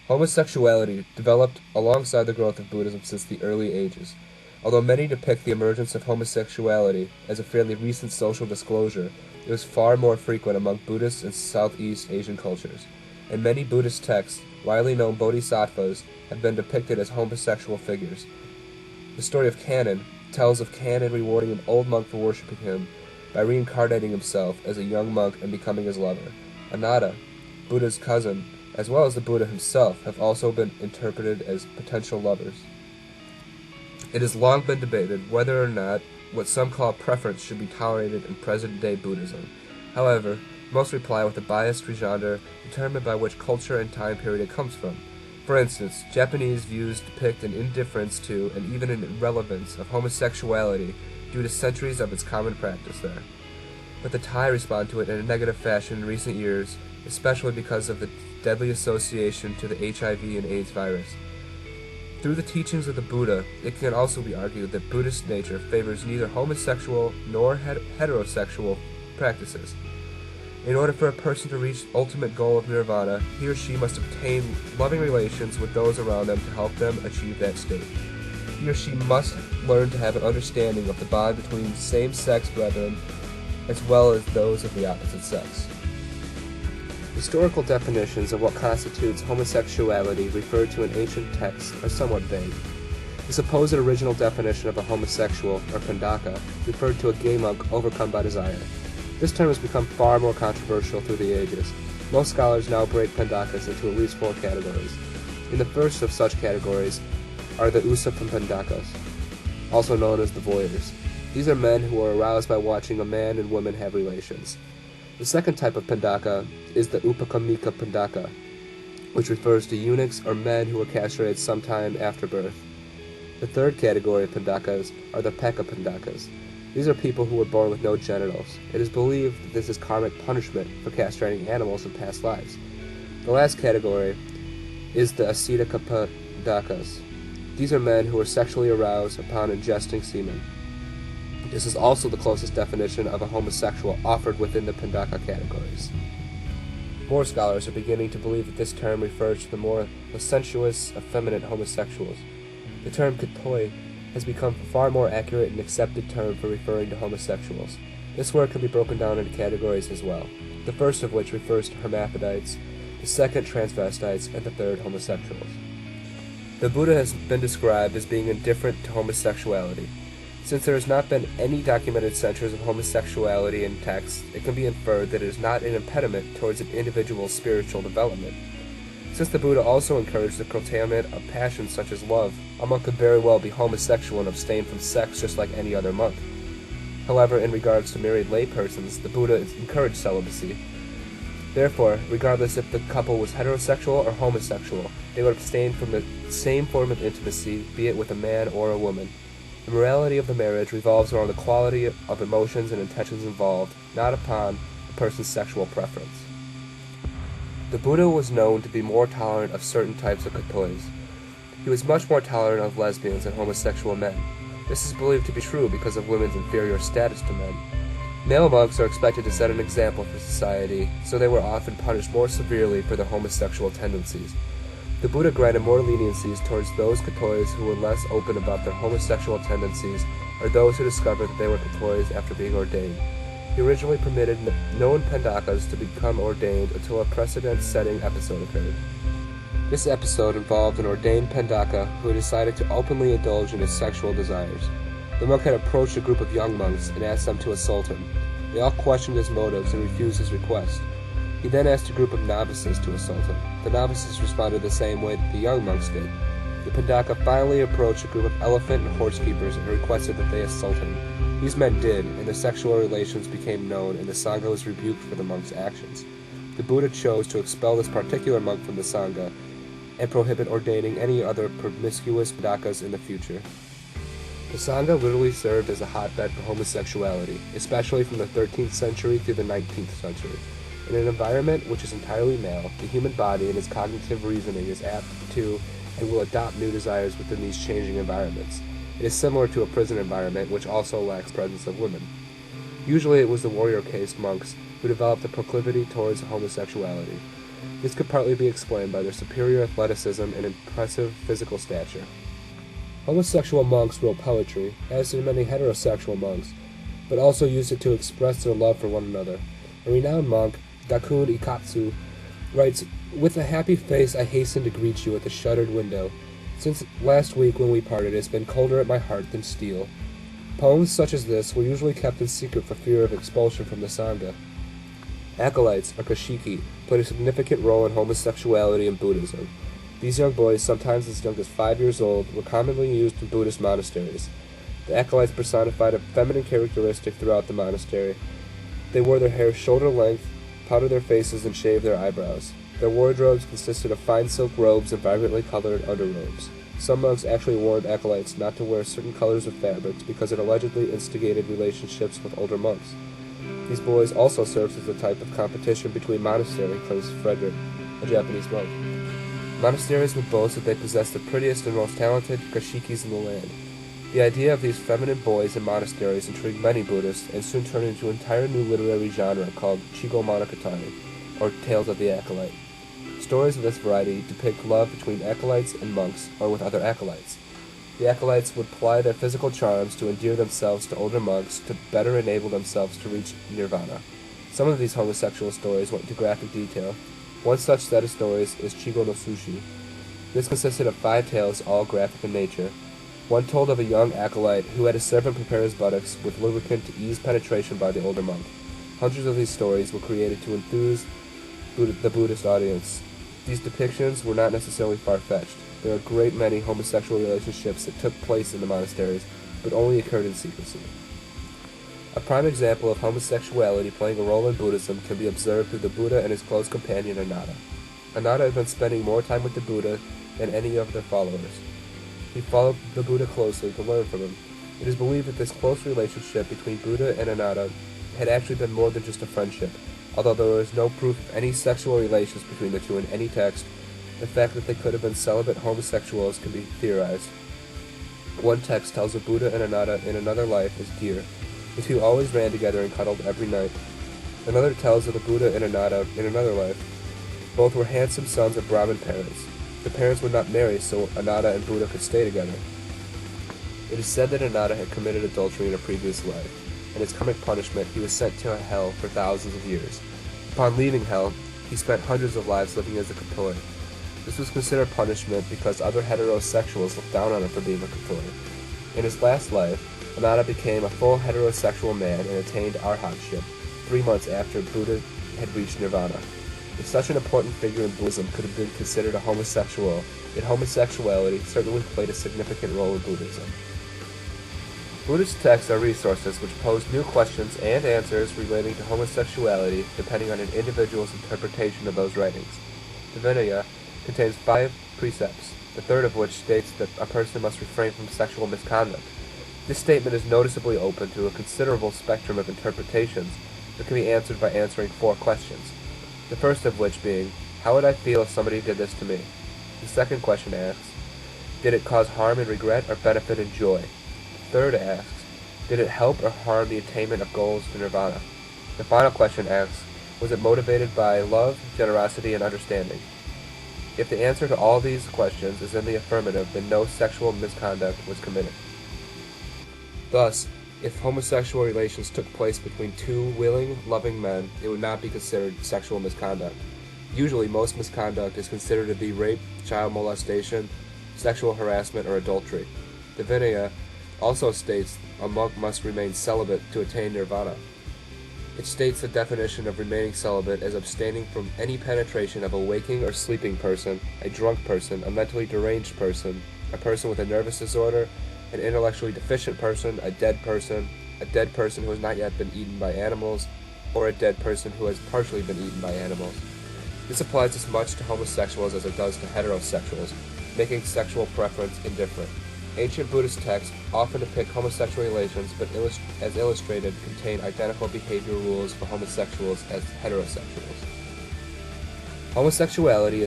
Homosexuality developed alongside the growth of Buddhism since the early ages. Although many depict the emergence of homosexuality as a fairly recent social disclosure, it was far more frequent among Buddhist and Southeast Asian cultures. In many Buddhist texts, widely known bodhisattvas have been depicted as homosexual figures. The story of Kenneth tells of Kenneth rewarding an old monk for worshipping him by reincarnating himself as a young monk and becoming his lover. Ananda, Buddha's cousin, as well as the Buddha himself, have also been interpreted as potential lovers. It has long been debated whether or not what some call preference should be tolerated in present-day Buddhism. However, most reply with a biased rejoinder determined by which culture and time period it comes from. For instance, Japanese views depict an indifference to and even an irrelevance of homosexuality due to centuries of its common practice there. But the Thai respond to it in a negative fashion in recent years, especially because of the deadly association to the HIV and AIDS virus. Through the teachings of the Buddha, it can also be argued that Buddhist nature favors neither homosexual nor heterosexual practices. In order for a person to reach the ultimate goal of nirvana, he or she must obtain loving relations with those around them to help them achieve that state. He or she must learn to have an understanding of the bond between same-sex brethren as well as those of the opposite sex. Historical definitions of what constitutes homosexuality referred to in ancient texts are somewhat vague. The supposed original definition of a homosexual, or pandaka, referred to a gay monk overcome by desire. This term has become far more controversial through the ages. Most scholars now break pandakas into at least 4 categories. In the first of such categories are the usapandakas, also known as the voyeurs. These are men who are aroused by watching a man and woman have relations. The second type of pandaka is the upakamika pandaka, which refers to eunuchs or men who were castrated sometime after birth. The third category of pandakas are the peka pandakas. These are people who were born with no genitals. It is believed that this is karmic punishment for castrating animals in past lives. The last category is the ascetica pandakas. These are men who are sexually aroused upon ingesting semen. This is also the closest definition of a homosexual offered within the pandaka categories. More scholars are beginning to believe that this term refers to the more licentious, effeminate homosexuals. The term katoi has become a far more accurate and accepted term for referring to homosexuals. This word can be broken down into categories as well, the first of which refers to hermaphrodites, the second transvestites, and the third homosexuals. The Buddha has been described as being indifferent to homosexuality. Since there has not been any documented censures of homosexuality in texts, it can be inferred that it is not an impediment towards an individual's spiritual development. Since the Buddha also encouraged the curtailment of passions such as love, a monk could very well be homosexual and abstain from sex just like any other monk. However, in regards to married laypersons, the Buddha encouraged celibacy. Therefore, regardless if the couple was heterosexual or homosexual, they would abstain from the same form of intimacy, be it with a man or a woman. The morality of the marriage revolves around the quality of emotions and intentions involved, not upon the person's sexual preference. The Buddha was known to be more tolerant of certain types of katois. He was much more tolerant of lesbians and homosexual men. This is believed to be true because of women's inferior status to men. Male monks are expected to set an example for society, so they were often punished more severely for their homosexual tendencies. The Buddha granted more leniencies towards those katois who were less open about their homosexual tendencies, or those who discovered that they were katois after being ordained. He originally permitted known pandakas to become ordained until a precedent-setting episode occurred. This episode involved an ordained pandaka who decided to openly indulge in his sexual desires. The monk had approached a group of young monks and asked them to assault him. They all questioned his motives and refused his request. He then asked a group of novices to assault him. The novices responded the same way that the young monks did. The pandaka finally approached a group of elephant and horse keepers and requested that they assault him. These men did, and their sexual relations became known, and the sangha was rebuked for the monk's actions. The Buddha chose to expel this particular monk from the sangha and prohibit ordaining any other promiscuous pandakas in the future. The sangha literally served as a hotbed for homosexuality, especially from the 13th century through the 19th century. In an environment which is entirely male, the human body and its cognitive reasoning is apt to and will adopt new desires within these changing environments. It is similar to a prison environment which also lacks presence of women. Usually it was the warrior caste monks who developed a proclivity towards homosexuality. This could partly be explained by their superior athleticism and impressive physical stature. Homosexual monks wrote poetry, as did many heterosexual monks, but also used it to express their love for one another. A renowned monk, Gakun Ikatsu, writes, "With a happy face I hasten to greet you at the shuttered window. Since last week when we parted, it has been colder at my heart than steel." Poems such as this were usually kept in secret for fear of expulsion from the sangha. Acolytes, or kashiki, played a significant role in homosexuality and Buddhism. These young boys, sometimes as young as 5 years old, were commonly used in Buddhist monasteries. The acolytes personified a feminine characteristic throughout the monastery. They wore their hair shoulder length, powdered their faces, and shaved their eyebrows. Their wardrobes consisted of fine silk robes and vibrantly colored underrobes. Some monks actually warned acolytes not to wear certain colors of fabrics because it allegedly instigated relationships with older monks. These boys also served as a type of competition between monasteries, claims Frederick, a Japanese monk. Monasteries would boast that they possessed the prettiest and most talented kashikis in the land. The idea of these feminine boys in monasteries intrigued many Buddhists and soon turned into an entire new literary genre called Chigo Monogatari, or Tales of the Acolyte. Stories of this variety depict love between acolytes and monks, or with other acolytes. The acolytes would ply their physical charms to endear themselves to older monks to better enable themselves to reach nirvana. Some of these homosexual stories went into graphic detail. One such set of stories is Chigo no Sushi. This consisted of 5 tales, all graphic in nature. One told of a young acolyte who had a servant prepare his buttocks with lubricant to ease penetration by the older monk. Hundreds of these stories were created to enthuse the Buddhist audience. These depictions were not necessarily far-fetched. There are a great many homosexual relationships that took place in the monasteries, but only occurred in secrecy. A prime example of homosexuality playing a role in Buddhism can be observed through the Buddha and his close companion Ananda. Ananda had been spending more time with the Buddha than any of their followers. He followed the Buddha closely to learn from him. It is believed that this close relationship between Buddha and Ananda had actually been more than just a friendship. Although there is no proof of any sexual relations between the two in any text, the fact that they could have been celibate homosexuals can be theorized. One text tells of Buddha and Ananda in another life as deer. The two always ran together and cuddled every night. Another tells of the Buddha and Ananda in another life. Both were handsome sons of Brahmin parents. The parents would not marry, so Ananda and Buddha could stay together. It is said that Ananda had committed adultery in a previous life. In his karmic punishment, he was sent to hell for thousands of years. Upon leaving hell, he spent hundreds of lives living as a kapillar. This was considered punishment because other heterosexuals looked down on him for being a kapillar. In his last life, Ananda became a full heterosexual man and attained arhatship 3 months after Buddha had reached nirvana. If such an important figure in Buddhism could have been considered a homosexual, then homosexuality certainly played a significant role in Buddhism. Buddhist texts are resources which pose new questions and answers relating to homosexuality depending on an individual's interpretation of those writings. The Vinaya contains 5 precepts, the third of which states that a person must refrain from sexual misconduct. This statement is noticeably open to a considerable spectrum of interpretations that can be answered by answering 4 questions. The first of which being, how would I feel if somebody did this to me? The second question asks, did it cause harm and regret or benefit and joy? The third asks, did it help or harm the attainment of goals to nirvana? The final question asks, was it motivated by love, generosity, and understanding? If the answer to all these questions is in the affirmative, then no sexual misconduct was committed. Thus, if homosexual relations took place between 2 willing, loving men, it would not be considered sexual misconduct. Usually, most misconduct is considered to be rape, child molestation, sexual harassment, or adultery. The Vinaya also states a monk must remain celibate to attain nirvana. It states the definition of remaining celibate as abstaining from any penetration of a waking or sleeping person, a drunk person, a mentally deranged person, a person with a nervous disorder, an intellectually deficient person, a dead person who has not yet been eaten by animals, or a dead person who has partially been eaten by animals. This applies as much to homosexuals as it does to heterosexuals, making sexual preference indifferent. Ancient Buddhist texts often depict homosexual relations, but as illustrated, contain identical behavioral rules for homosexuals as heterosexuals. Homosexuality